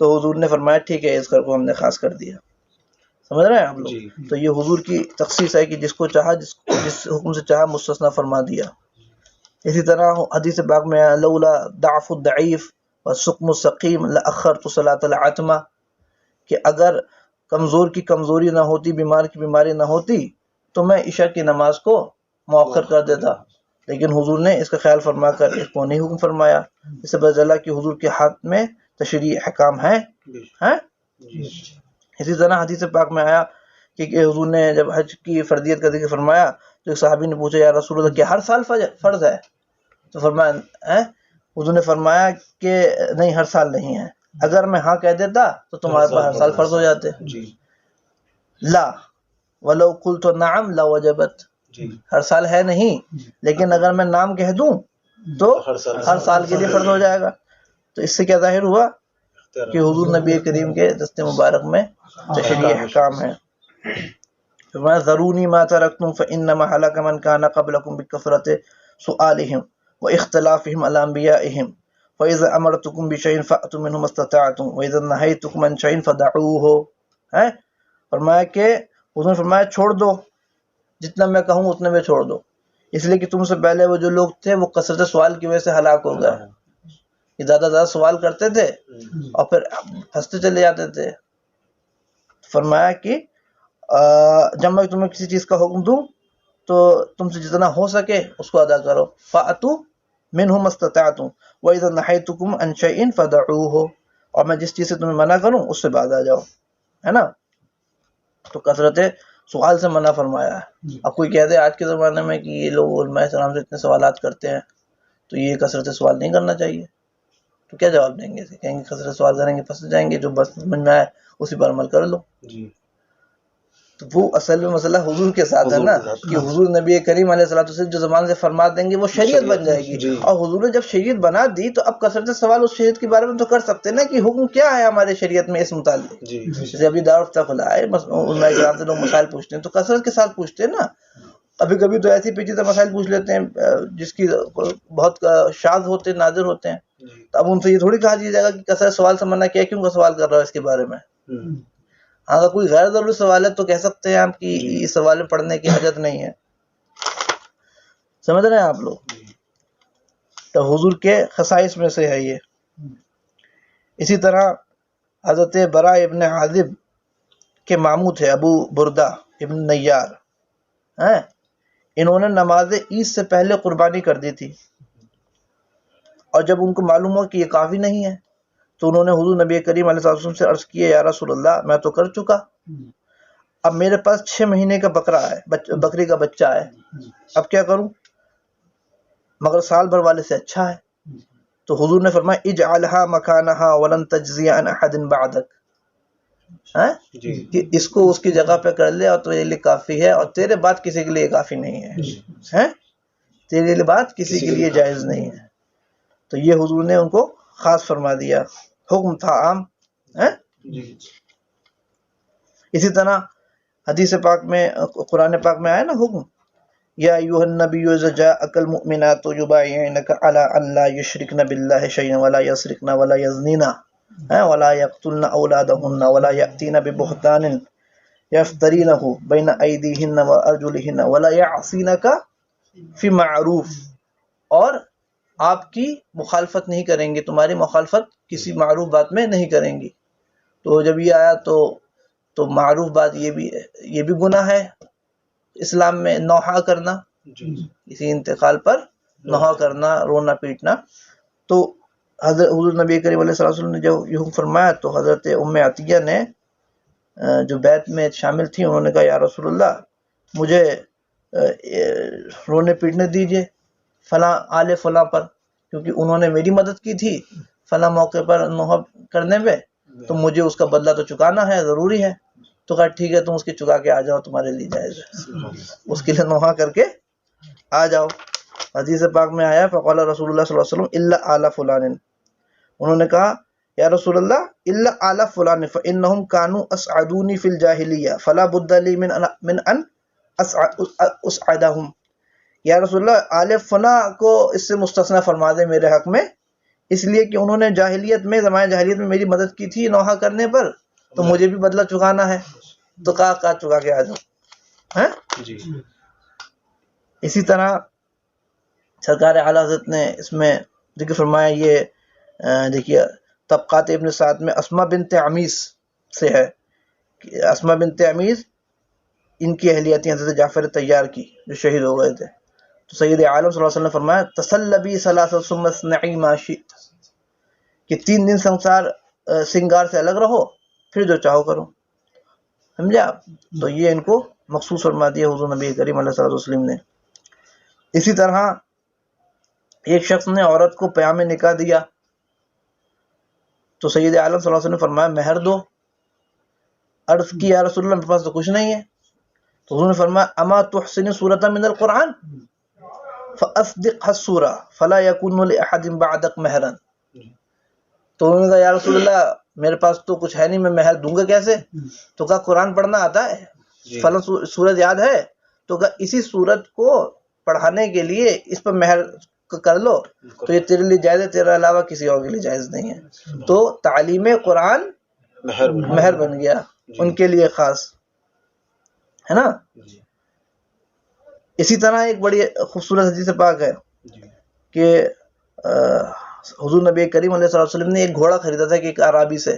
تو حضور نے فرمایا ٹھیک ہے، اذخر کو ہم نے خاص کر دیا. سمجھ رہے ہیں آپ لوگ؟ تو یہ حضور کی تخصیص ہے کہ جس کو چاہا، جس حکم سے چاہا مستثنا فرما دیا. اسی طرح حدیث پاک میں لولا ضعف الضعیف والسقم السقیم لاخرت صلاۃ العتمہ، کہ اگر کمزور کی کمزوری نہ ہوتی، بیمار کی بیماری نہ ہوتی تو میں عشاء کی نماز کو مؤخر کر دیتا. لیکن حضور نے اس کا خیال فرما کر اس کو نہیں حکم فرمایا. اس سے پتہ چلا کہ حضور کے ہاتھ میں تشریع احکام ہیں. اسی طرح حدیث پاک میں آیا کہ حضور نے جب حج کی فرضیت کا ذکر فرمایا تو ایک صحابی نے پوچھا یا رسول اللہ کیا ہر سال فرض ہے؟ تو فرمایا حضور نے فرمایا کہ نہیں، ہر سال نہیں ہے. اگر میں ہاں کہہ دیتا تو تمہارے پاس ہر سال فرض ہو جاتے. لا ولو قلت نعم لوجبت، ہر سال ہے نہیں، لیکن اگر میں نام کہہ دوں تو ہر سال کے لیے فرض ہو جائے گا. تو اس سے کیا ظاہر ہوا کہ حضور نبی کریم کے دست مبارک میں تشریع احکام ہے. فرمایا ذرونی ما ترکتم فانما هلك من كان قبلكم بكثرة سؤالهم واختلافهم على انبیائهم فاذا امرتكم بشيء فاتوا منه ما استطعتم واذا نهيتكم عن شيء فدعوه. فرمایا کہ حضور نے فرمایا چھوڑ دو، جتنا میں کہوں اتنے میں چھوڑ دو، اس لیے کہ تم سے پہلے وہ جو لوگ تھے وہ کثرت سوال کی وجہ سے ہلاک ہو گئے. یہ زیادہ زیادہ سوال کرتے تھے اور پھر پھنستے چلے جاتے تھے. فرمایا کہ جب میں تمہیں کسی چیز کا حکم دوں تو تم سے جتنا ہو سکے اس کو ادا کرو. فَأْتُوا مِنْهُ مَا اسْتَطَعْتُمْ وَإِذَا نَهَيْتُكُمْ عَنْ شَيْءٍ فَدَعُوهُ، اور میں جس چیز سے تمہیں منع کروں اس سے باز آ جاؤ. ہے نا؟ تو کثرت سوال سے منع فرمایا ہے. اب کوئی کہہ دے آج کے زمانے میں کہ یہ لوگ علماء کرام سے اتنے سوالات کرتے ہیں تو یہ کثرت سوال نہیں کرنا چاہیے، تو کیا جواب دیں گے؟ کہیں گے کثرت سوال کریں گے پھنس جائیں گے، جو بس سمجھ میں آئے اسی پر عمل کر لو. تو وہ اصل میں مسئلہ حضور کے ساتھ ہے نا، کہ حضور نبی کریم علیہ الصلوۃ والسلام جو زبان سے فرما دیں گے وہ شریعت بن جائے گی. اور حضور نے جب شریعت بنا دی تو اب کثرت سوال اس شریعت کے بارے میں تو کر سکتے نا کہ حکم کیا ہے ہمارے شریعت میں اس متعلق. جیسے ابھی دارالفتہ کھلا ہے، علماء کرام سے لوگ مسائل پوچھتے ہیں تو کثرت کے ساتھ پوچھتے ہیں نا. کبھی کبھی تو ایسی پیچیدہ مسائل پوچھ لیتے ہیں جس کی بہت شاذ ہوتے ہیں، نادر ہوتے ہیں. تو اب ان سے یہ تھوڑی کہا جائے گا کہ کثرت سوال سے منع کیا، کیوں کا سوال کر رہا ہو اس کے بارے میں. اگر کوئی غیر ضروری سوال ہے تو کہہ سکتے ہیں آپ کی اس سوال میں پڑھنے کی حاجت نہیں ہے. سمجھ رہے ہیں آپ لوگ؟ تو حضور کے خصائص میں سے ہے یہ. اسی طرح حضرت براء ابن عازب کے ماموں تھے ابو بردہ ابن نیار، انہوں نے نماز عید سے پہلے قربانی کر دی تھی، اور جب ان کو معلوم ہوا کہ یہ کافی نہیں ہے تو انہوں نے حضور نبی کریم علیہ السلام سے عرض کیا یا رسول اللہ میں تو کر چکا، اب میرے پاس 6 مہینے کا بکرا ہے، بکری کا بچہ ہے، اب کیا کروں؟ مگر سال بھر والے سے اچھا ہے. تو حضور نے فرمایا اجعلها مکانها ولن تجزی عن احد بعدک، کہ اس کو اس کی جگہ پہ کر لے اور تیرے لیے کافی ہے، اور تیرے بعد کسی کے لیے کافی نہیں ہے، تیرے لیے بعد کسی کے لیے جائز نہیں ہے. تو یہ حضور نے ان کو خاص فرما دیا، حکم تھا عام. اسی طرح حدیث پاک میں قرآن پاک میں آیا نا حکم یا ایھا النبی اذا جاءک المؤمنات یبایعنک علی ان لا یشرکن باللہ شیئا ولا یسرقن ولا یزنین ولا یقتلن اولادہن ولا یأتین ببہتان یفترینہ بین ایدیہن وارجلہن ولا یعصینک فی معروف، اور آپ کی مخالفت نہیں کریں گے، تمہاری مخالفت کسی معروف بات میں نہیں کریں گی. تو جب یہ آیا تو معروف بات یہ بھی گناہ ہے اسلام میں، نوحہ کرنا، کسی انتقال پر نوحہ کرنا، رونا پیٹنا. تو حضرت حضور نبی کریم علیہ الصلوۃ والسلام نے جو یہ حکم فرمایا تو حضرت ام عطیہ نے جو بیعت میں شامل تھی انہوں نے کہا یا رسول اللہ مجھے رونے پیٹنے دیجئے فلاں آل فلاں پر، کیونکہ انہوں نے میری مدد کی تھی فلاں موقع پر نوحہ کرنے میں، تو مجھے اس کا بدلہ تو چکانا ہے، ضروری ہے. تو کہا ٹھیک ہے تم اس کی چکا کے آ جاؤ، تمہارے لیے جائز ہے، اس کے لیے نوحہ کر کے آ جاؤ. حدیث پاک میں آیا فقال رسول اللہ صلی اللہ علیہ وسلم الا آل فلان، انہوں نے کہا یا رسول اللہ الا آل فلان فانہم كانوا اسعدونی فی الجاہلیہ فلا بد لی من ان اسعدہم، یا رسول اللہ آل فلاں کو اس سے مستثنی فرما دے میرے حق میں، اس لیے کہ انہوں نے جاہلیت میں، زمانہ جاہلیت میں میری مدد کی تھی نوحہ کرنے پر، تو مجھے بھی بدلہ چکانا ہے. تو کہا چکا کے آ جاؤ. اسی طرح سرکار اعلیٰ حضرت نے اس میں ذکر فرمایا، یہ دیکھیے طبقات ابن سعد میں اسما بنت عمیس سے ہے کہ اسما بنت عمیس ان کی اہلیہ تھی حضرت جعفر طیار کی جو شہید ہو گئے تھے. تو سید عالم صلی اللہ علیہ وسلم نے فرمایا تسلبی ثلاث ثم اصنعی ما شئت، کہ 3 دن سنسار سنگار سے الگ رہو، پھر جو چاہو کرو. سمجھا؟ تو یہ ان کو مخصوص فرما دیا حضور نبی کریم علیہ الصلوۃ والسلام نے. اسی طرح ایک شخص نے عورت کو پیام نکاح دیا تو سید عالم صلی اللہ علیہ وسلم نے فرمایا مہر دو. عرض کی یا رسول اللہ میرے پاس تو کچھ نہیں ہے. تو حضور نے فرمایا اما تحسن سورۃ من القرآن فاصدقها السورہ فلا یکون لاحد بعدک مہرا. تو انہوں نے کہا یا رسول اللہ میرے پاس تو کچھ ہے نہیں، میں مہر دوں گا کیسے؟ تو کہا قرآن پڑھنا آتا ہے؟ فلاں سورت یاد ہے؟ تو کہا اسی سورت کو پڑھانے کے لیے اس پر مہر کر لو تو یہ تیرے لیے جائز ہے، تیرے علاوہ کسی اور کے لیے جائز نہیں ہے. تو تعلیم قرآن مہر بن گیا ان کے لیے خاص، ہے نا. اسی طرح ایک بڑی خوبصورت حدیث پاک ہے کہ حضور نبی کریم علیہ الصلوۃ والسلام نے ایک گھوڑا خریدا تھا کہ ایک عرابی سے.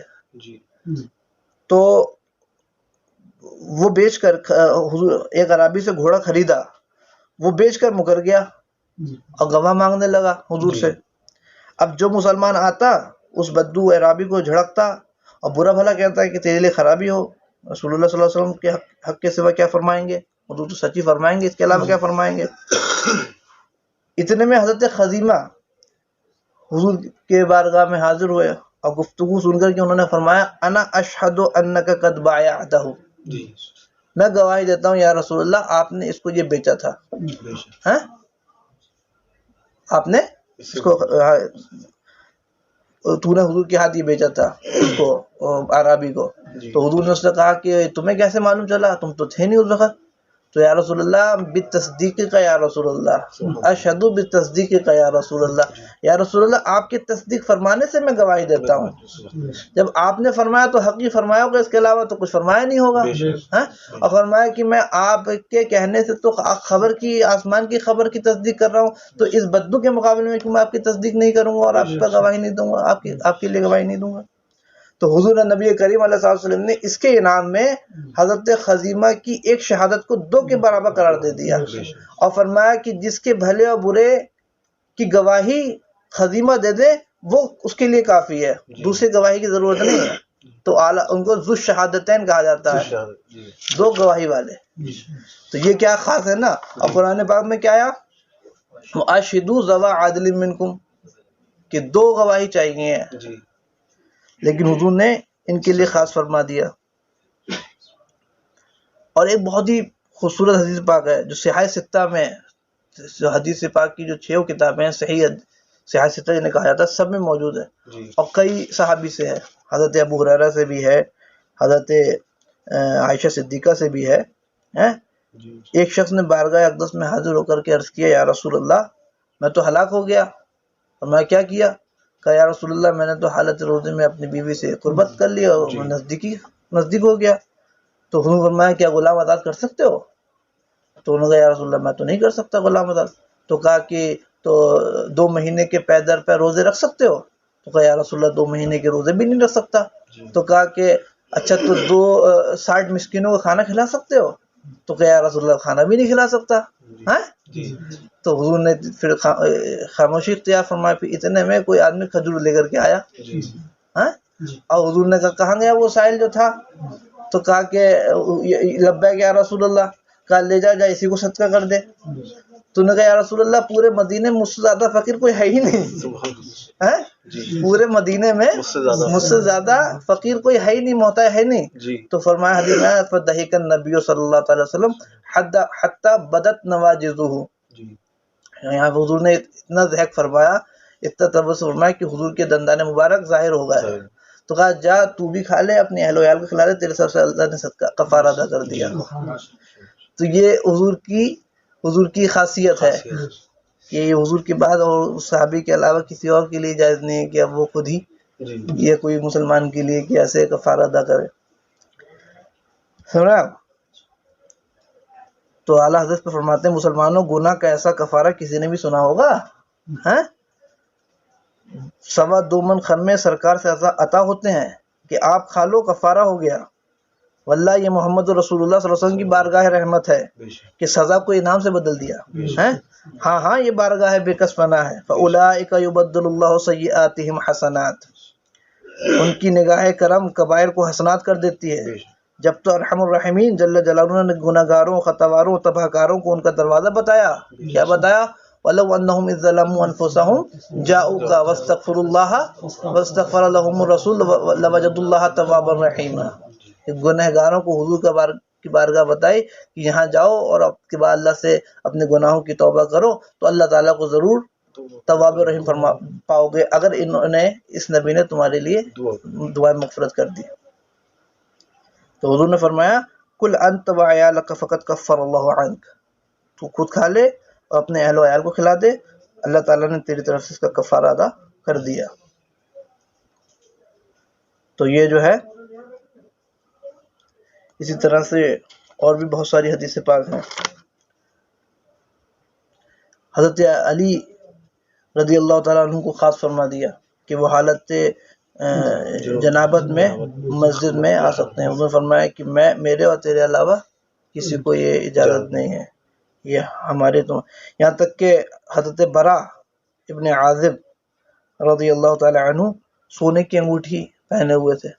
تو وہ بیچ کر حضور ایک عرابی سے گھوڑا خریدا، وہ بیچ کر مکر گیا اور گواہ مانگنے لگا حضور سے. اب جو مسلمان آتا اس بدو عرابی کو جھڑکتا اور برا بھلا کہتا ہے کہ تیرے لیے خرابی ہو، رسول اللہ صلی اللہ علیہ وسلم کے حق کے سوا کیا فرمائیں گے؟ حضور تو سچی فرمائیں گے، اس کے علاوہ کیا فرمائیں گے؟ اتنے میں حضرت خزیمہ حضور کے بارگاہ میں حاضر ہوئے اور گفتگو سن کر کے انہوں نے فرمایا انا اشہد انک قد بایعتہ، میں گواہی دیتا ہوں یا رسول اللہ آپ نے اس کو یہ بیچا تھا. آپ نے اس کو تو نے حضور کے ہاتھ یہ بیچا تھا اس کو عرابی کو. تو حضور نے اس سے کہا کہ تمہیں کیسے معلوم چلا، تم تو تھے نہیں اس وقت. تو یا رسول اللہ بالتصدیق کا یا رسول اللہ، اشہد بالتصدیق کا یا رسول اللہ، یا رسول اللہ آپ کے تصدیق فرمانے سے میں گواہی دیتا ہوں. جب آپ نے فرمایا تو حق ہی فرمایا ہوگا، اس کے علاوہ تو کچھ فرمایا نہیں ہوگا. اور فرمایا کہ میں آپ کے کہنے سے تو خبر کی آسمان کی خبر کی تصدیق کر رہا ہوں، تو اس بدو کے مقابلے میں کہ میں آپ کی تصدیق نہیں کروں گا اور آپ کا گواہی نہیں دوں گا، آپ کے لیے گواہی نہیں دوں گا. تو حضور نبی کریم علیہ الصلوۃ والسلام نے اس کے انعام میں حضرت خزیمہ کی ایک شہادت کو 2 کے برابر قرار دے دیا اور فرمایا کہ جس کے بھلے اور برے کی گواہی خزیمہ دے دے وہ اس کے لیے کافی ہے، دوسری گواہی کی ضرورت نہیں ہے. تو ان کو ذو الشہادتین کہا جاتا ہے، 2 گواہی والے. تو یہ کیا خاص ہے نا. اور قرآن پاک میں کیا آیا؟ وَأَشْهِدُوا ذَوَا عَدْلٍ مِّنْكُمْ، کہ 2 گواہی چاہیے ہیں، لیکن حضور نے ان کے لیے خاص فرما دیا. اور ایک بہت ہی خوبصورت حدیث پاک ہے جو صحیح ستہ میں، حدیث پاک کی جو 6 کتابیں ہیں صحیح ستہ جنہیں کہا جاتا ہے، سب میں موجود ہے اور کئی صحابی سے ہے. حضرت ابو ہریرہ سے بھی ہے، حضرت عائشہ صدیقہ سے بھی ہے. ایک شخص نے بارگاہ اقدس میں حاضر ہو کر کے عرض کیا یا رسول اللہ میں تو ہلاک ہو گیا. اور میں کیا کیا؟ کہا یا رسول اللہ میں نے تو حالت روزے میں اپنی بیوی سے قربت کر لی اور نزدیک ہو گیا. تو حضور فرمایا کیا غلام آزاد کر سکتے ہو؟ تو انہوں نے کہا یا رسول اللہ میں تو نہیں کر سکتا غلام آزاد. تو کہا کہ تو 2 مہینے کے پے در پہ روزے رکھ سکتے ہو؟ تو کہا یا رسول اللہ 2 مہینے کے روزے بھی نہیں رکھ سکتا. تو کہا کہ اچھا تو 60 مسکینوں کو کھانا کھلا سکتے ہو؟ تو کہا یا رسول اللہ کھانا بھی نہیں کھلا سکتا. تو حضور نے پھر خاموشی اختیار فرمایا. پھر اتنے میں کوئی آدمی کھجور لے کر کے آیا اور حضور نے کہا کہاں گیا وہ سائل جو تھا؟ تو کہا کہ لبیک یا رسول اللہ. کہا لے جا اسی کو صدقہ کر دے. تو نے کہا یا رسول اللہ پورے مدینے مجھ سے زیادہ فقیر کوئی ہے ہی نہیں، پورے مدینے میں مجھ سے زیادہ فقیر کوئی ہے ہی نہیں، محتاج ہے نہیں. تو فرمایا حدیث میں فضحک النبی صلی اللہ تعالی وسلم حتی بدت نواجذہ. یہاں حضور نے اتنا ضحک فرمایا، اتنا تبسم فرمایا کہ حضور کے دندان مبارک ظاہر ہو گئے. تو کہا جا تو بھی کھا لے، اپنے اہل و عیال کو کھلا لے، تیرے سب سے اللہ نے صدقہ کفارہ ادا کر دیا. تو یہ حضور کی خاصیت ہے کہ حضور کے بعد اور صحابی کے علاوہ کسی اور کے لیے جائز نہیں ہے کہ اب وہ خود ہی یہ کوئی مسلمان کے لیے کہ ایسے کفارہ ادا کرے. سنا تو اعلیٰ حضرت پہ فرماتے ہیں مسلمانوں گناہ کا ایسا کفارہ کسی نے بھی سنا ہوگا؟ 2.25 من خرمے سرکار سے عطا ہوتے ہیں کہ آپ کھا لو کفارہ ہو گیا. واللہ یہ محمد رسول اللہ صلی اللہ علیہ وسلم کی بارگاہ رحمت ہے کہ سزا کو انعام سے بدل دیا. ہاں یہ بارگاہ بے کس پناہ ہے. فَأُولَٰئِکَ يُبَدِّلُ اللَّهُ سَیِّئَاتِهِمْ حَسَنَات. ان کی نگاہ کرم کبائر کو حسنات کر دیتی ہے. جب تو ارحم الراحمین جل جلالہ نے گناہ گاروں، خطاواروں، تباہ کاروں کو ان کا دروازہ بتایا. کیا بتایا؟ وَلَوْ أَنَّهُمْ إِذْ ظَلَمُوا أَنفُسَهُمْ جَاءُوكَ وَاسْتَغْفَرُوا اللَّهَ وَاسْتَغْفَرَ لَهُمُ الرَّسُولُ لَوَجَدُوا اللَّهَ تَوَّابًا رَحِيمًا. گنہگاروں کو حضور کی بارگاہ بتائی کہ یہاں جاؤ اور اب کے بعد اللہ سے اپنے گناہوں کی توبہ کرو تو اللہ تعالیٰ کو ضرور تواب رحیم فرما پاؤ گے اگر انہوں نے اس نبی نے تمہارے لیے دعائیں مغفرت کر دی. تو حضور نے فرمایا کل انت وعیالک فقط کفر اللہ عنک، تو خود کھا لے اور اپنے اہل و عیال کو کھلا دے، اللہ تعالیٰ نے تیری طرف سے اس کا کفارہ ادا کر دیا. تو یہ جو ہے اسی طرح سے اور بھی بہت ساری حدیث پاک ہیں. حضرت علی رضی اللہ تعالیٰ عنہ کو خاص فرما دیا کہ وہ حالت جنابت میں مسجد میں آ سکتے ہیں. انہوں نے فرمایا کہ میرے اور تیرے علاوہ کسی کو یہ اجازت نہیں ہے، یہ ہمارے تو. یہاں تک کہ حضرت برا ابن عازب رضی اللہ تعالیٰ عنہ سونے کی انگوٹھی پہنے ہوئے تھے.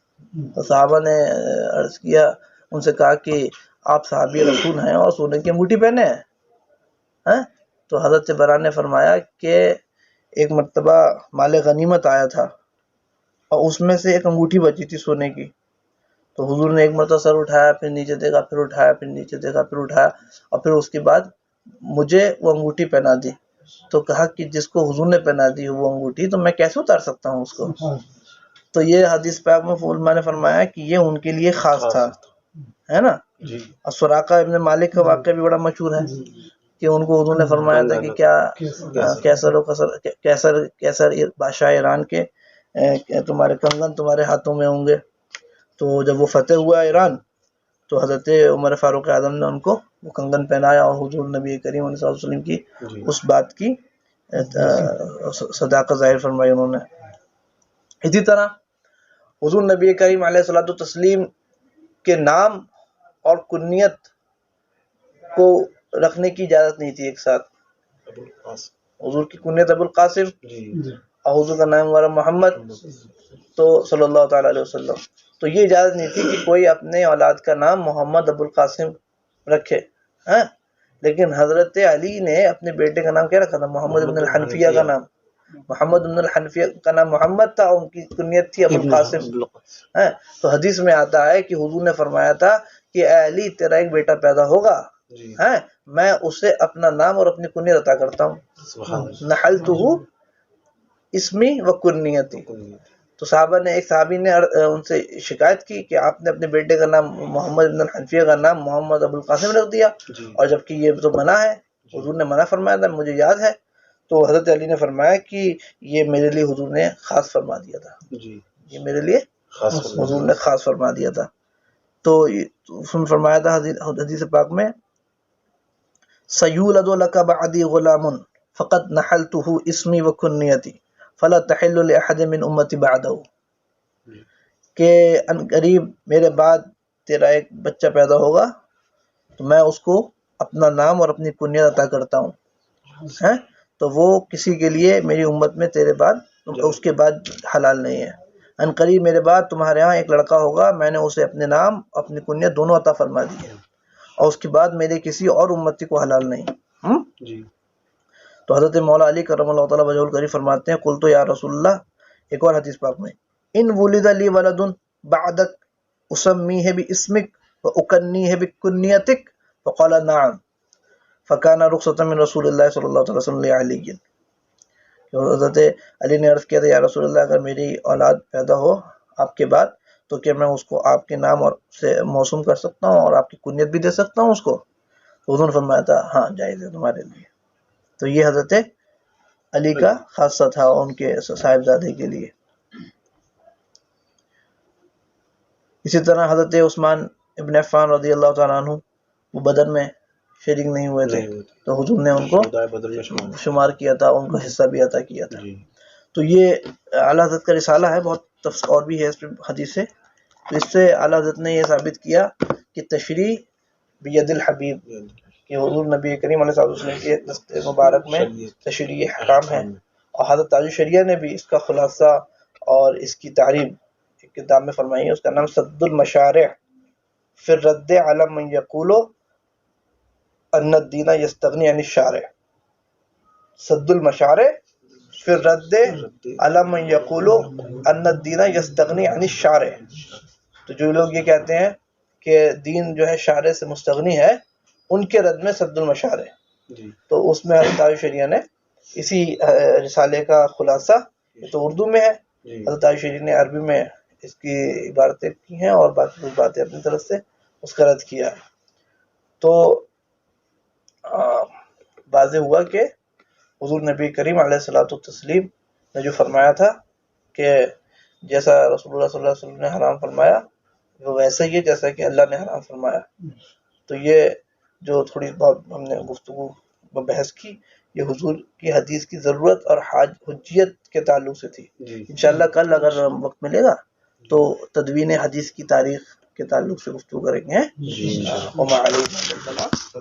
تو صحابہ نے عرض کیا، ان سے کہا کہ آپ صحابی رسول ہیں اور سونے کی انگوٹھی پہنے ہیں؟ تو حضرت برا نے فرمایا کہ ایک مرتبہ مال غنیمت آیا تھا اور اس میں سے ایک انگوٹھی بچی تھی سونے کی. تو حضور نے ایک مرتبہ سر اٹھایا، پھر نیچے دیکھا، پھر اٹھایا، پھر نیچے دیکھا، پھر اٹھایا، اور پھر اس کے بعد مجھے وہ انگوٹھی پہنا دی. تو کہا کہ جس کو حضور نے پہنا دی وہ انگوٹھی تو میں کیسے اتار سکتا ہوں اس کو. تو یہ حدیث پاک میں علماء نے فرمایا کہ یہ ان کے لیے خاص تھا، ہے نا. اور سراقہ ابن مالک کا واقعہ بھی بڑا مشہور ہے کہ ان کو حضور نے فرمایا تھا کہ کیسر بادشاہ ایران کے تمہارے کنگن تمہارے ہاتھوں میں ہوں گے. تو جب وہ فتح ہوا ایران تو حضرت عمر فاروق اعظم نے ان کو وہ کنگن پہنایا اور حضور نبی کریم صلی اللہ علیہ وسلم کی اس بات کی صداقت ظاہر فرمائی انہوں نے. اسی طرح حضور نبی کریم علیہ الصلوۃ والتسلیم کے نام اور کنیت کو رکھنے کی اجازت نہیں تھی ایک ساتھ. حضور کی کنیت ابو القاسم اور حضور کا نام ہمارا محمد تو صلی اللہ تعالی علیہ وسلم. تو یہ اجازت نہیں تھی کہ کوئی اپنے اولاد کا نام محمد ابو القاسم رکھے. لیکن حضرت علی نے اپنے بیٹے کا نام کیا رکھا تھا؟ محمد بن الحنفیہ کا نام. محمد بن الحنفیہ کا نام محمد تھا، ان کی کنیت تھی ابو القاسم. تو حدیث میں آتا ہے کہ حضور نے فرمایا تھا کہ اے علی تیرا ایک بیٹا پیدا ہوگا، میں اسے اپنا نام اور اپنی کنیت عطا کرتا ہوں. نحلتہ اسمی و کنیتی. تو صحابہ نے ایک صحابی نے ان سے شکایت کی کہ آپ نے اپنے بیٹے کا نام محمد بن الحنفیہ کا نام محمد ابو القاسم رکھ دیا، اور جبکہ یہ تو منع ہے، حضور نے منع فرمایا تھا، مجھے یاد ہے. تو حضرت علی نے فرمایا کہ یہ میرے لیے حضور نے خاص فرما دیا تھا، یہ میرے لیے حضور نے خاص فرما دیا تھا. تو فرمایا تھا حدیث پاک میں سیولد لک بعدی غلام فقد نحلتہ اسمی و کنیتی فلا تحل لأحد من امتی بعدہ، کہ ان قریب میرے بعد تیرا ایک بچہ پیدا ہوگا تو میں اس کو اپنا نام اور اپنی کنیت عطا کرتا ہوں، تو وہ کسی کے لیے میری امت میں تیرے بعد اس کے بعد حلال نہیں ہے. ان قریب میرے بعد تمہارے ہاں ایک لڑکا ہوگا، میں نے اسے اپنے نام اپنی کنیت دونوں عطا فرما دی ہے، اور اس کے بعد میرے کسی اور امتی کو حلال نہیں. تو حضرت مولا علی کرم اللہ تعالیٰ وجہ الکریم فرماتے ہیں قلت یا رسول اللہ، ایک اور حدیث پاک میں، ان ولد لی ولد بعدک اسمیہ باسمک واکنیہ بکنیتک فقال نعم فکان رخصۃ من رسول اللہ صلی اللہ علیہ وسلم علی. حضرت علی نے عرض کیا تھا یا رسول اللہ اگر میری اولاد پیدا ہو آپ کے بعد تو کیا میں اس کو آپ کے نام اور سے موسوم کر سکتا ہوں اور آپ کی کنیت بھی دے سکتا ہوں اس کو؟ تو حضور نے فرمایا تھا ہاں جائز ہے تمہارے لیے. تو یہ حضرت علی کا خاصہ تھا ان کے صاحبزادے کے لیے. اسی طرح حضرت عثمان ابن عفان رضی اللہ تعالیٰ عنہ وہ بدر میں شریک نہیں ہوئے تھے تو حضور نے ان کو شمار کیا تھا، ان کو حصہ بھی عطا کیا تھا. تو یہ اعلیٰ حضرت کا رسالہ ہے، بہت اور بھی ہے اس حدیث سے. تو اس سے اعلیٰ حضرت نے یہ ثابت کیا کہ تشریع بید الحبیب، کہ حضور نبی کریم علیہ السلام کے دست مبارک میں تشریع حکام ہے. اور حضرت تاج الشریعہ نے بھی اس کا خلاصہ اور اس کی تعریف کتاب میں فرمائی ہے، اس کا نام سد المشارع فی الرد علی من یقول ان الدین یستغنی عن الشارع. سد المشارع فی الرد علی من یقول ان الدین یستغنی عن الشارع. تو جو لوگ یہ کہتے ہیں کہ دین جو ہے شارع سے مستغنی ہے، ان کے رد میں سد المشارع. تو اس میں حضرت عائشہ شریعہ نے اسی رسالے کا خلاصہ، یہ تو اردو میں ہے، حضرت عائشہ شریعہ نے عربی میں اس کی عبارتیں کی ہیں اور باقی کچھ باتیں اپنی طرف سے اس کا رد کیا ہے. تو واضح ہوا کہ حضور نبی کریم علیہ الصلوۃ والتسلیم نے جو فرمایا تھا کہ جیسا رسول اللہ صلی اللہ علیہ وسلم نے حرام فرمایا وہ ویسا ہی ہے جیسا کہ اللہ نے حرام فرمایا. تو یہ جو تھوڑی بہت ہم نے گفتگو بحث کی، یہ حضور کی حدیث کی ضرورت اور حجیت کے تعلق سے تھی. انشاءاللہ کل اگر وقت ملے گا تو تدوین حدیث کی تاریخ کے تعلق سے گفتگو کریں گے.